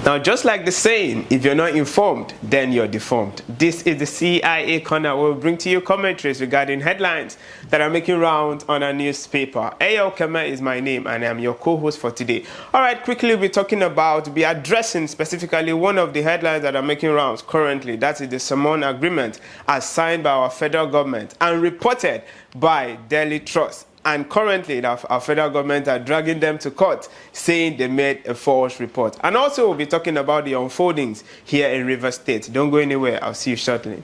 Now, just like the saying, if you're not informed, then you're deformed. This is the CIA Corner, where we bring to you commentaries regarding headlines that are making rounds on our newspaper. Ayo Kema is my name, and I'm your co-host for today. All right, quickly we'll be addressing specifically one of the headlines that are making rounds currently. That is the Salmon Agreement, as signed by our federal government and reported by Daily Trust. And currently, our federal government are dragging them to court, saying they made a false report. And also, we'll be talking about the unfoldings here in Rivers State. Don't go anywhere. I'll see you shortly.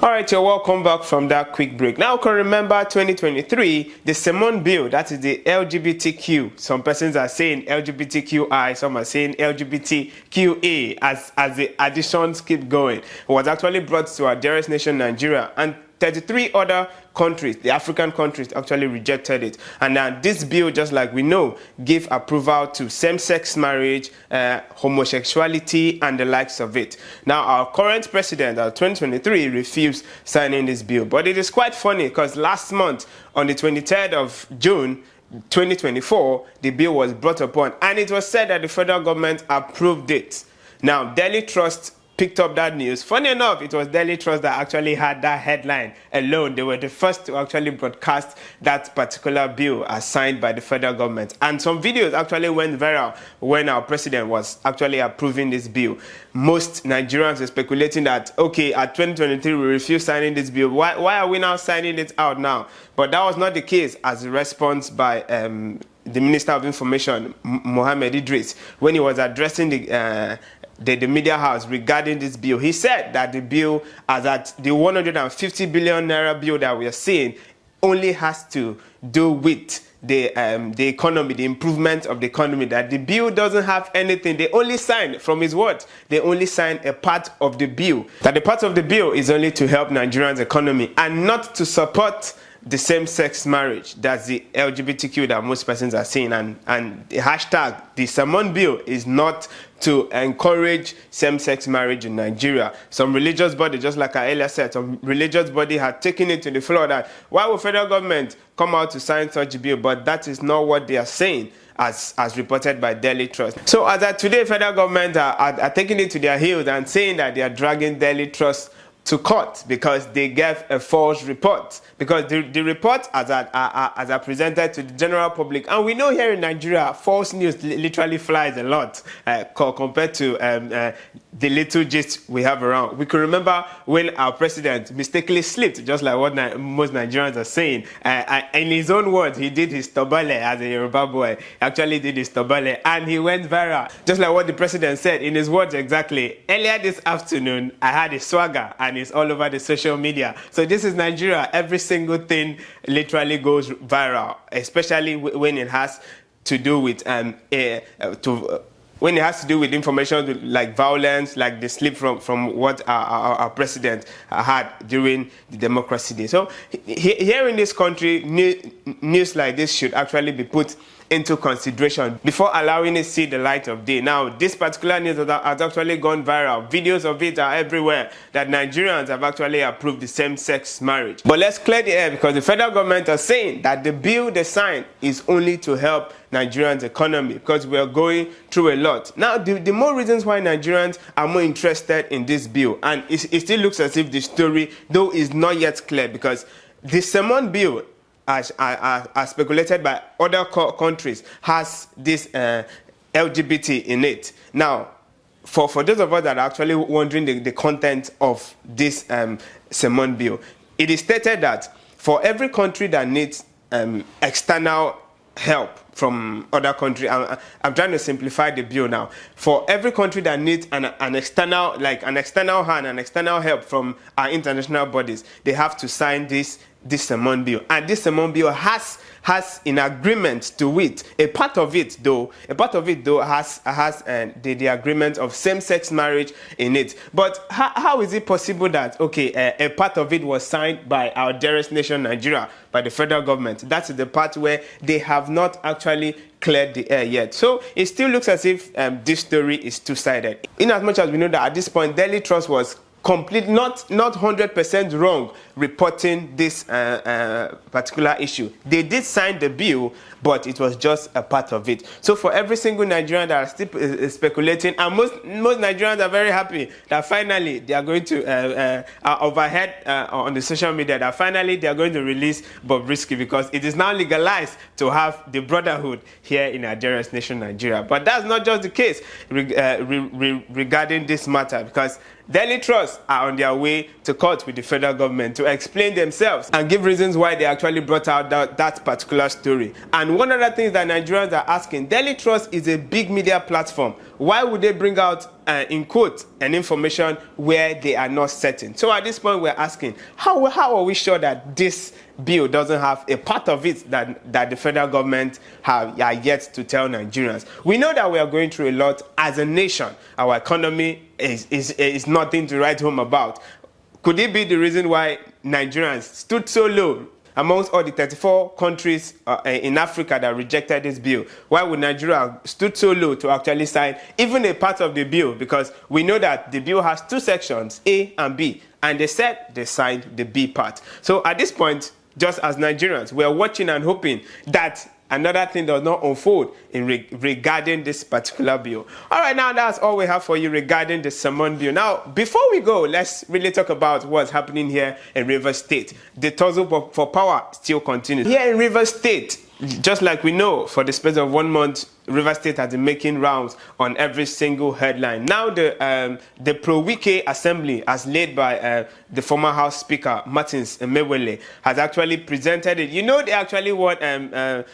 All right, you're welcome back from that quick break. Now, can remember 2023, the Salmon Bill, that is the LGBTQ. Some persons are saying LGBTQI, some are saying LGBTQA as the additions keep going. It was actually brought to our dearest nation, Nigeria, and 33 other countries, the African countries, actually rejected it. And now this bill, just like we know, gave approval to same-sex marriage, homosexuality, and the likes of it. Now, our current president, 2023, refused signing this bill. But it is quite funny because last month, on the 23rd of June, 2024, the bill was brought upon, and it was said that the federal government approved it. Now, Daily Trust picked up that news. Funny enough, it was Daily Trust that actually had that headline alone. They were the first to actually broadcast that particular bill as signed by the federal government. And some videos actually went viral when our president was actually approving this bill. Most Nigerians are speculating that, okay, at 2023 we refuse signing this bill. Why are we now signing it out now? But that was not the case, as a response by the Minister of Information, Mohammed Idris, when he was addressing the media house regarding this bill. He said that the bill, as at the 150 billion naira bill that we are seeing, only has to do with the economy, the improvement of the economy, that the bill doesn't have anything. They only sign, from his words, they only sign a part of the bill. That the part of the bill is only to help Nigerians' economy and not to support the same-sex marriage. That's the LGBTQ that most persons are saying. And the hashtag, the Salmon Bill, is not to encourage same-sex marriage in Nigeria. Some religious body, just like I earlier said, some religious body had taken it to the floor that why would federal government come out to sign such a bill? But that is not what they are saying, as reported by Daily Trust. So as of today, federal government are taking it to their heels and saying that they are dragging Daily Trust to court because they gave a false report. Because the report as are presented to the general public, and we know here in Nigeria, false news literally flies a lot compared to the little gist we have around. We can remember when our president mistakenly slipped, just like what most Nigerians are saying. In his own words, he did his tobale as a Yoruba boy. He actually did his tobale, and he went viral. Just like what the president said in his words exactly. Earlier this afternoon, I had a swagger, and it's all over the social media. So this is Nigeria. Every single thing literally goes viral, especially when it has to do with when it has to do with information like violence, like the slip from what our president had during the Democracy Day. So here in this country, news like this should actually be put into consideration before allowing it to see the light of day. Now, this particular news has actually gone viral. Videos of it are everywhere, that Nigerians have actually approved the same-sex marriage. But let's clear the air, because the federal government are saying that the bill they signed is only to help Nigerians' economy, because we are going through a lot. Now, the more reasons why Nigerians are more interested in this bill, and it still looks as if the story, though, is not yet clear, because the Salmon Bill, as speculated by other countries, has this LGBT in it. Now, for those of us that are actually wondering the content of this Salmon Bill, it is stated that for every country that needs external help from other countries, I'm trying to simplify the bill now. For every country that needs an external hand, an external help from our international bodies, they have to sign this this Sermon bill, and this Sermon bill has in agreement to it. A part of it though has the agreement of same-sex marriage in it. But how is it possible that a part of it was signed by our dearest nation, Nigeria, by the federal government? That's the part where they have not actually cleared the air yet. So it still looks as if this story is two-sided. In as much as we know that at this point Daily Trust was not 100% wrong reporting this particular issue. They did sign the bill, but it was just a part of it. So for every single Nigerian that are still speculating, and most Nigerians are very happy that finally they are going to overhead on the social media that finally they are going to release Bobrisky, because it is now legalized to have the brotherhood here in our dearest nation, Nigeria. But that's not just the case regarding this matter, because Daily Trust are on their way to court with the federal government to explain themselves and give reasons why they actually brought out that particular story. And one other thing that Nigerians are asking, Daily Trust is a big media platform. Why would they bring out, in quote, an information where they are not certain? So at this point, we're asking, how are we sure that this bill doesn't have a part of it that the federal government are yet to tell Nigerians? We know that we are going through a lot as a nation. Our economy is nothing to write home about. Could it be the reason why Nigerians stood so low amongst all the 34 countries in Africa that rejected this bill? Why would Nigeria stood so low to actually sign even a part of the bill? Because we know that the bill has two sections, A and B, and they said they signed the B part. So at this point, just as Nigerians, we are watching and hoping that another thing does not unfold regarding this particular bill. All right, now that's all we have for you regarding the Sermon bill. Now, before we go, let's really talk about what's happening here in Rivers State. The tussle for power still continues. Here in Rivers State, just like we know, for the space of 1 month, Rivers State has been making rounds on every single headline. Now the pro-Wike assembly, as led by the former House Speaker, Martins Emewele, has actually presented it. You know, they actually won a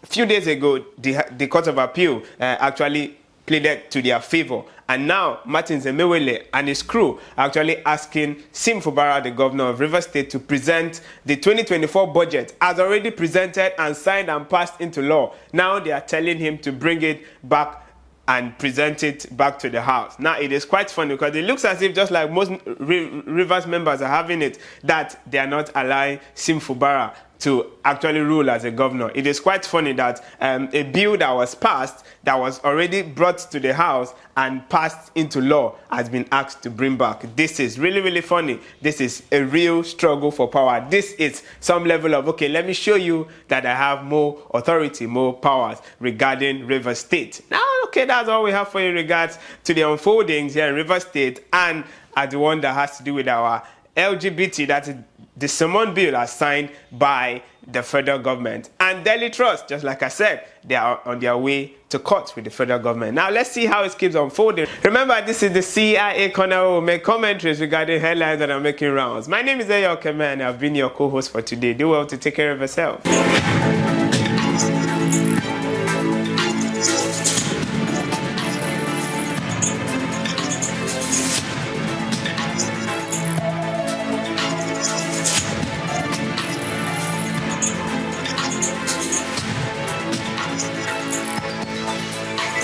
few days ago, the Court of Appeal actually pleaded to their favor. And now Martins Emewele and his crew are actually asking Sim Fubara, the governor of Rivers State, to present the 2024 budget as already presented and signed and passed into law. Now they are telling him to bring it back and present it back to the House. Now it is quite funny because it looks as if, just like most Rivers members are having it, that they are not allowing Sim Fubara to actually rule as a governor. It is quite funny that a bill that was passed, that was already brought to the House and passed into law, has been asked to bring back. This is really, really funny. This is a real struggle for power. This is some level of, okay, let me show you that I have more authority, more powers regarding Rivers State. Now, okay, that's all we have for you in regards to the unfoldings here in Rivers State, and the one that has to do with our LGBT, that is the Sermon bill, as signed by the federal government. And Daily Trust, just like I said, they are on their way to court with the federal government. Now let's see how it keeps unfolding. Remember, this is the CIA corner where we make commentaries regarding headlines that are making rounds. My name is Eyo Keme, and I've been your co-host for today. Do well to take care of yourself.